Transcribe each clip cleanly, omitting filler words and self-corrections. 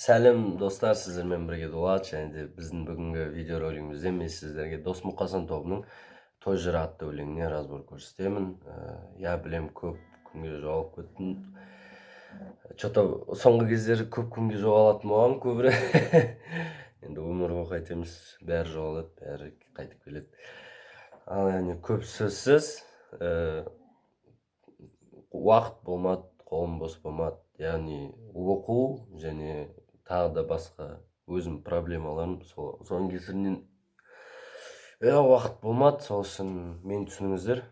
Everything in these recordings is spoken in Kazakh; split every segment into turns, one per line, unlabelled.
Сәлем достар, сіздермен бірге Дулат, және де біздің бүгінгі видеоролигімізде мен сіздерге Дос Мұқасан тобының Той жыры атты өлеңіне разбор көрсетемін. Білем, көп күнге жоғалып кеттім. Что-то соңғы кездері көп күнге жоғалатын болғам көбірек. Енді өмір ғой қайтеміз, бәрі жоғалады, бәрі қайтып келеді. Ал яғни көп сөзсіз уақыт болмады, қолым бос болмады. Яғни оқу және тағы да басқа өзім проблемаларым соның кесірінен уақыт болмады. Сол үшін мен түсініңіздер,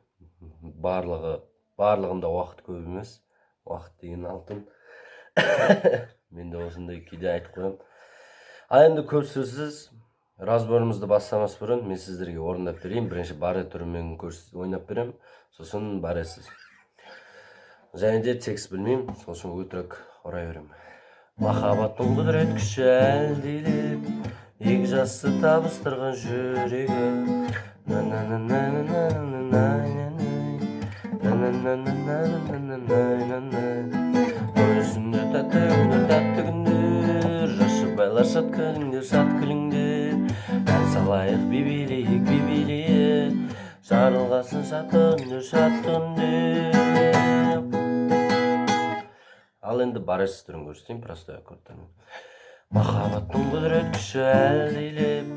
барлығында уақыт көп емес, уақыт деген алтын. Мен де осындай кейде айтып қоям. Ал енді көп сөзсіз разборымызды бастамас бұрын мен сіздерге орындап берейін. Бірінші баре түрімен ойнап берем, сосын баресіз. Және де текст білмеймін, сол үшін өтірік орай берем. Махаббаттың құдірет күші әлдилеп, екі жасты табыстырған жүрегі. Той үстінде тәтті күндер, тәтті күндер, жас жұбайлар шат күліңдер, шат күліңдер. Ән салайық, би-билейік, би-билейік, жарылғасын шат күндер, шат күндер. Ал енді баресіз түрін көрсетейін, простой аккордтармен. Махаббаттың құдірет күші әлдилеп,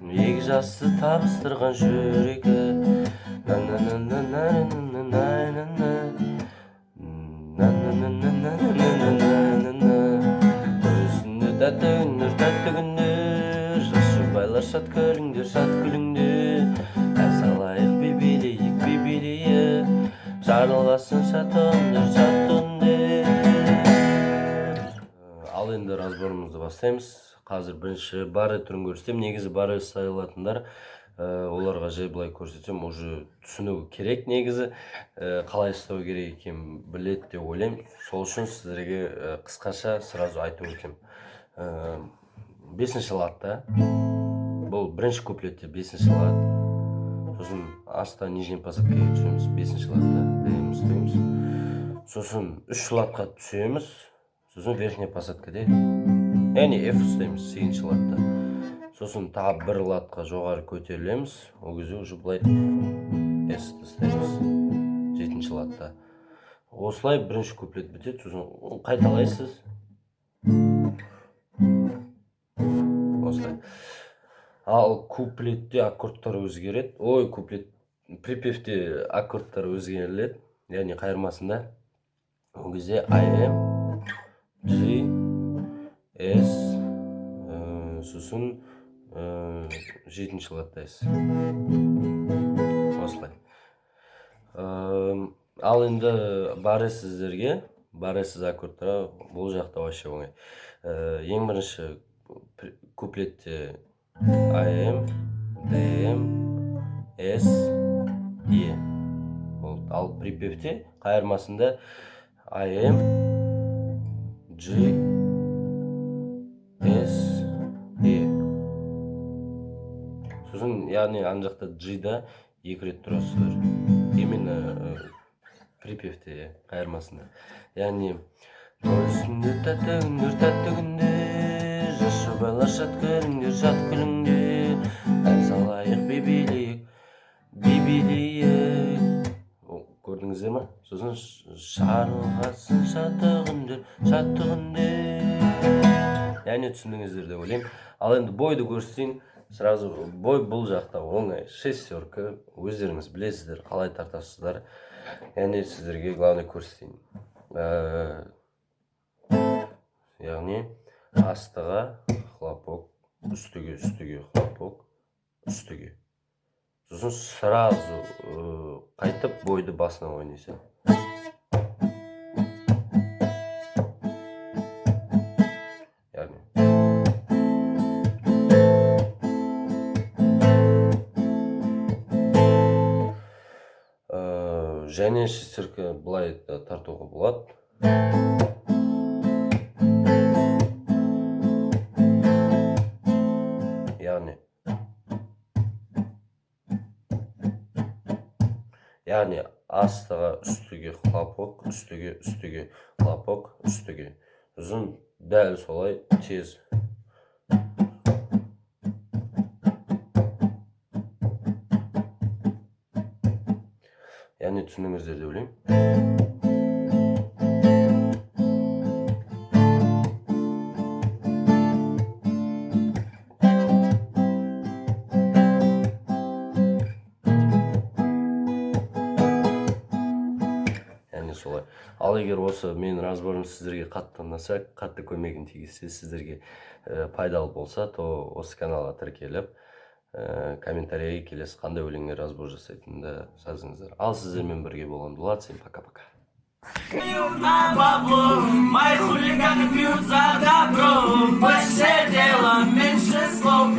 екі жасты табыстырған жүрегі. Той үстінде тәтті күндер, тәтті күндер, жас жұбайлар шат күліңдер, шат күліңдер. Ән салайық, би-билейік, би-билейік, жарылғасын шат күндер, шат күндер. Ал енді разборымызды бастаймыз. Қазір бірінші баре түрін көрсетем. Негізі баре ұстай алатындар, оларға жай былай көрсетсем, уже түсіну керек. Негізі қалай ұстау керек екенін біледі деп ойлаймын. Сол үшін сіздерге қысқаша сразу айтып өтем. 5-ші латта, бұл бірінші куплетте 5-ші лат. Сосын аста нижний посадкаға түсеміз. 5-ші латта дэм ұстаймыз. Сосын 3 латқа түсеміз. Сосын верхняя посадкада, яғни F ұстаймыз 8-ші латта. Сосын тағы бір латқа жоғары көтерілеміз. Ол кезде уже былай S ұстаймыз 7-ші латта. Осылай бірінші куплет бітеді. Сосын қайталайсыз. Осылай. Ал куплетте аккордтар өзгереді. Припевте аккордтар өзгеріледі. Яғни қайырмасында. Ол кезде IM, G, S, сосын 7-ші латтайсыз. Осылай. Ал енді баресіздерге, баресіз аккордтара бұл жақта вообще оңай. Ең бірінші куплетте IM, DM, S, E. Ал припевте қайырмасында IM, G, S, E. Сосын, яғни ана жақта G-да 2 рет тұрасыздар. Именно припевте қайырмасында. Яғни той үстінде тәтті күндер, тәтті күндер, жас жұбайлар шат күліңдер, шат күліңдер. Ән салайық, би-билейік, би-билейік. Көрдіңіздер ма? Сосын жарылғасын шатты күндер, шатты күндер. Яғни түсіндіңіздер деп ойлаймын. Ал енді бойды көрсетейін. Сразу бой бұл жақта оңай. Шестерка, өздеріңіз білесіздер, қалай тартасыздар. Яғни сіздерге главный көрсетейін. Яғни астыға хлопок, үстіге, хлопок, үстіге. Сосын сразу қайтып бойды басына ойнайсың. Яғни және шестерка былай тартуға болады. Яғни астыға үстіге хлопок, үстіге, хлопок, үстіге. Сосын дәл солай тез. Яғни түсіндіңіздер деп ойлаймын. Яғни солай. Ал егер осы менің разборым сіздерге қатты ұнаса, қатты көмегім тигізсе, сіздерге пайдалы болса, то осы каналға тіркеліп, комментарийге келесі қандай өлеңге разбор жасайтынымды жазыңыздар. Ал сіздермен бірге болған Дулат, всем пока-пока.
На бабло, мои хулиганы пьют за добро, больше дела, меньше слов.